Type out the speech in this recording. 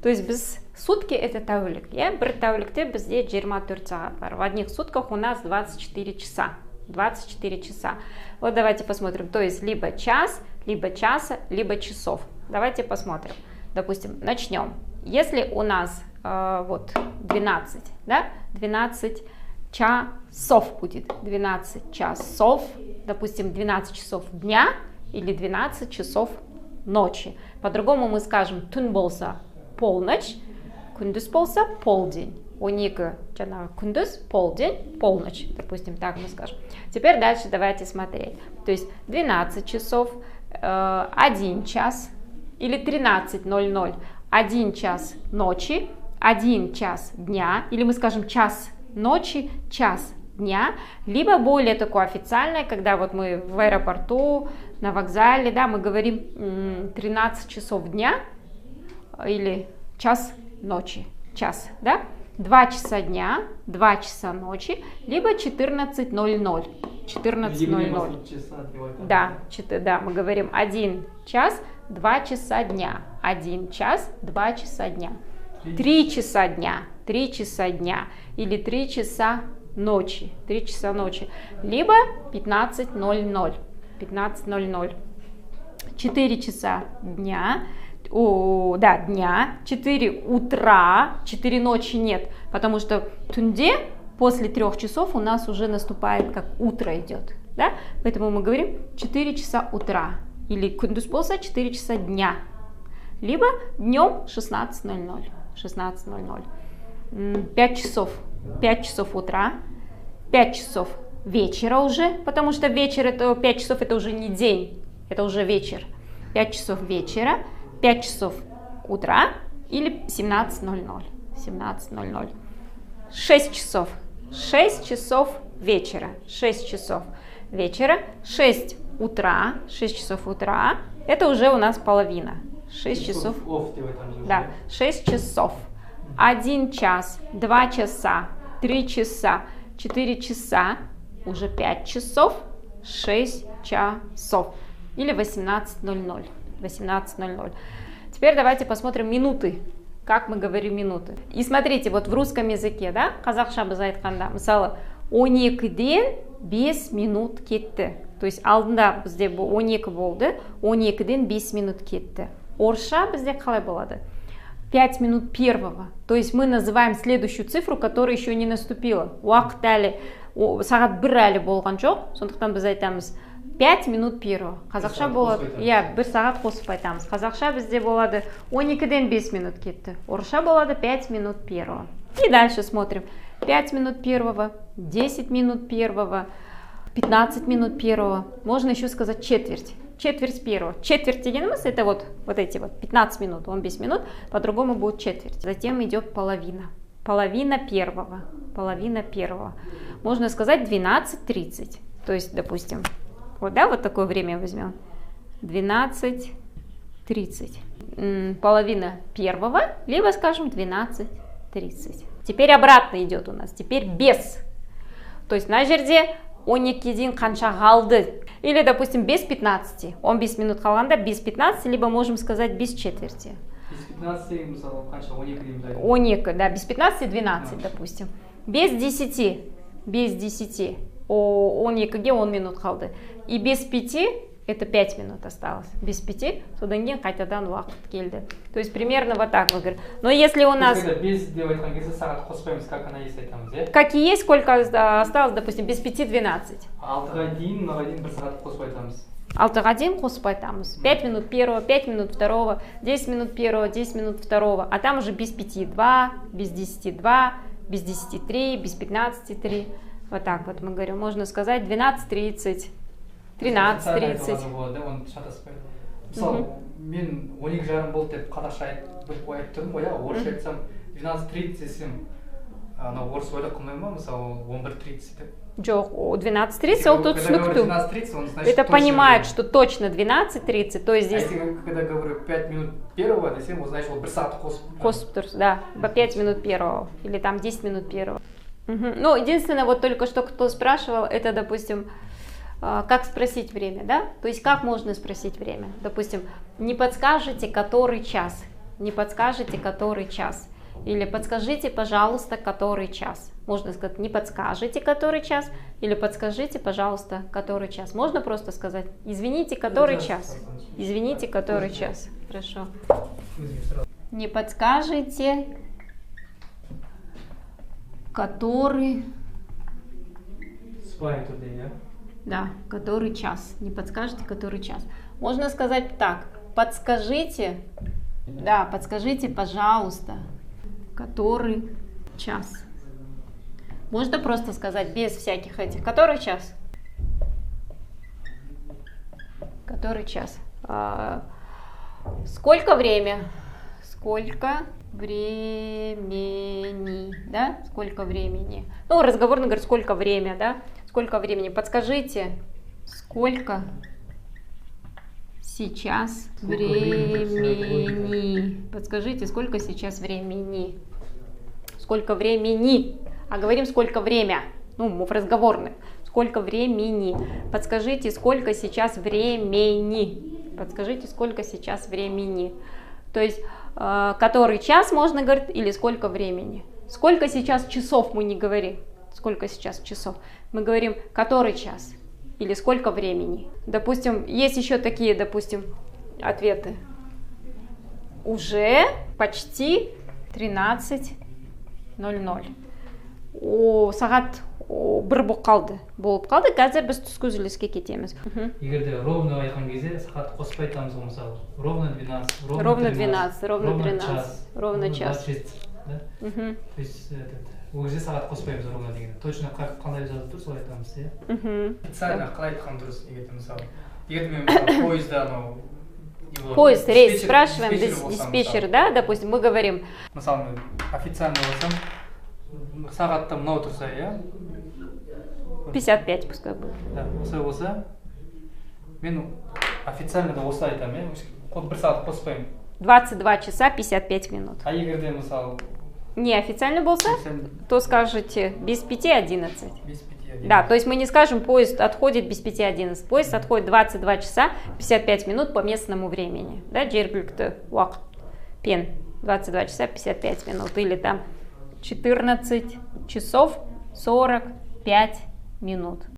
То есть без сутки это тәулік. Бір тәулікте бізде 24 сағат бар. В одних сутках у нас 24 часа. 24 часа. Вот давайте посмотрим. То есть либо час, либо часа, либо часов. Давайте посмотрим. Допустим, начнем. Если у нас вот 12, да, 12 часов будет. 12 часов, допустим, 12 часов дня или 12 часов ночи. По-другому мы скажем түн болса полночь, күндіз болса полдень. 12 жаңағы күндіз, полдень, полночь, допустим, так мы скажем. Теперь дальше давайте смотреть. То есть 12 часов, 1 час или 13:00, 1 час ночи, 1 час дня, или мы скажем час ночи, час дня, либо более такое официальное, когда вот мы в аэропорту, на вокзале, да, мы говорим 13 часов дня или час ночи, час, да, 2 часа дня, 2 часа ночи, либо 14:00, 14:00. Да, да, мы говорим 1 час, 2 часа дня, 1 час, 2 часа дня, 3 часа дня, 3 часа дня или 3 часа ночи, 3 часа ночи, либо 15:00, 15:00, 4 часа дня, дня, 4 утра, 4 ночи нет, потому что түнде после 3 часов у нас уже наступает, как утро идет, да, поэтому мы говорим 4 часа утра, или күндіз болса 4 часа дня, либо днем 16:00, 16:00, 5 часов, 5 часов утра, 5 часов вечера уже, потому что вечер это 5 часов это уже не день, это уже вечер, 5 часов вечера, 5 часов утра или 17:00, 17:00, 6 часов, 6 часов вечера, 6 часов вечера, 6 утра, 6 часов утра, это уже у нас половина, 6 часов, да, 6 часов, 1 час, 2 часа, 3 часа, 4 часа, уже 5 часов, 6 часов или 18:00. 18:00. Теперь давайте посмотрим минуты. Как мы говорим минуты. И смотрите, вот в русском языке, да, қазақша біз айтқанда, мысалы, 12-ден 5 минут кетті. То есть алдында бізде 12 болды, 12-ден 5 минут кетті. Орысша бізде қалай болады? 5 минут первого. То есть мы называем следующую цифру, которая еще не наступила. Уақыт әлі, сағат 1 әлі болған жоқ, сондықтан біз айтамыз 5 минут первого. Қазақша болады, 1 сағат қосып айтамыз. Қазақша бізде болады 12-ден 5 минут кетті. Орысша болады 5 минут первого. И дальше смотрим. 5 минут первого, 10 минут первого, 15 минут первого. Можно еще сказать четверть. Четверть первого. Четверть дегеніміз, это вот эти вот 15 минут, 15 минут, по-другому будет четверть. Затем идет половина. Половина первого. Половина первого. Можно сказать 12:30. То есть, допустим, вот, да, вот такое время возьмем. 12:30. Половина первого, либо скажем 12:30. Теперь обратно идет у нас. Теперь без. То есть на жерде 12-ден қанша қалды. Или, допустим, без 15. 15 минут қалғанда без 15, либо можем сказать без четверти. Без 15, мысалы, қанша 12 дейміз. 12, да, без 15 12, допустим. Без 10. Без 10. 12-ге 10 минут қалды. И без 5 это 5 минут осталось. Без 5 содан кейін қайтадан уақыт келді. То есть примерно вот так мы говорим. Но если у нас... Без деп айтқан кезде сағат қоспаймыз, как она есть айтамыз, иә? Как и есть, сколько осталось, допустим, без 5 12. 6-ға дейін, мынаға дейін 1 сағат қосып айтамыз. 6-ға дейін қосып айтамыз. 5 минут первого, 5 минут второго, 10 минут первого, 10 минут второго. А там уже без 5 2, без 10 2, без 10 3, без 15 3. Вот так вот мы говорим. Можно сказать 12:30. 13:30. Мысалы, мен 12:30 болды деп қазақша айтып тұрмын ғой, орысша айтсам 12:30 десем, орыс ойлап қылмай ма, мысалы 11:30 деп? Жоқ, 12:30 ол тут түсінікті. Это понимает, что точно 12:30, то есть здесь... Когда говорю 5 минут первого, десем, ол значит, ол 1 сағат қосып тұр, да, 5 минут первого, или там 10 минут первого. Ну, единственное, вот только что кто спрашивал, это, допустим, как спросить время, да? То есть как можно спросить время? Допустим, не подскажете, который час? Не подскажете, который час. Или подскажите, пожалуйста, который час. Можно сказать, не подскажете, который час. Или подскажите, пожалуйста, который час. Можно просто сказать, извините, который час. Извините, который час. Хорошо. Не подскажете, который... Да, который час. Не подскажете, который час. Можно сказать так. Подскажите, да, подскажите, пожалуйста, который час. Можно просто сказать без всяких этих. Который час? Который час? Сколько время? Сколько времени? Да? Сколько времени? Ну, разговорно говорит, сколько время, да? Сколько времени? Подскажите, сколько сейчас времени? Подскажите, сколько сейчас времени? Сколько времени? А говорим, сколько время? Ну, в разговорных. Сколько времени? Подскажите, сколько сейчас времени? Подскажите, сколько сейчас времени? То есть, который час можно говорить, или сколько времени? Сколько сейчас часов мы не говорим. Сколько сейчас часов? Мы говорим, который час? Или сколько времени? Допустим, есть еще такие, допустим, ответы. Уже почти 13:00. О, сағат 1 болып қалды. Қазір біз түскі үзіліске кетеміз. Егер де ровно айтқан кезде сағат қоспай айтамыз ғой, мысалы. Ровно 12, ровно 13, ровно 13, ровно час. 26, да? То есть, ол кезде сағат қоспаймыз ровно деген. Точно қандай жазып тұр, солай айтамыз, иә? Официально қалай айтқан дұрыс, егер мысалы. Егер мен поезда, анау... Поезд, рейс, спрашиваем диспетчер, да, допустим, мы говорим. Мысалы, официально болсам, сағатта мынау тұрса, иә? 55 пускай будет. Да, осылай болса, мен официально да осылай айтамын, иә? Бір сағат қоспаймын. 22 часа 55 минут. А егер де, мысалы... Не официально болса, то скажете без 5:11. Без 5:11. Да, то есть мы не скажем, поезд отходит без 5:11. Поезд отходит 22 часа 55 минут по местному времени. Да, жергілікті уақыт пен 22 часа 55 минут. Или там 14 часов 45 минут.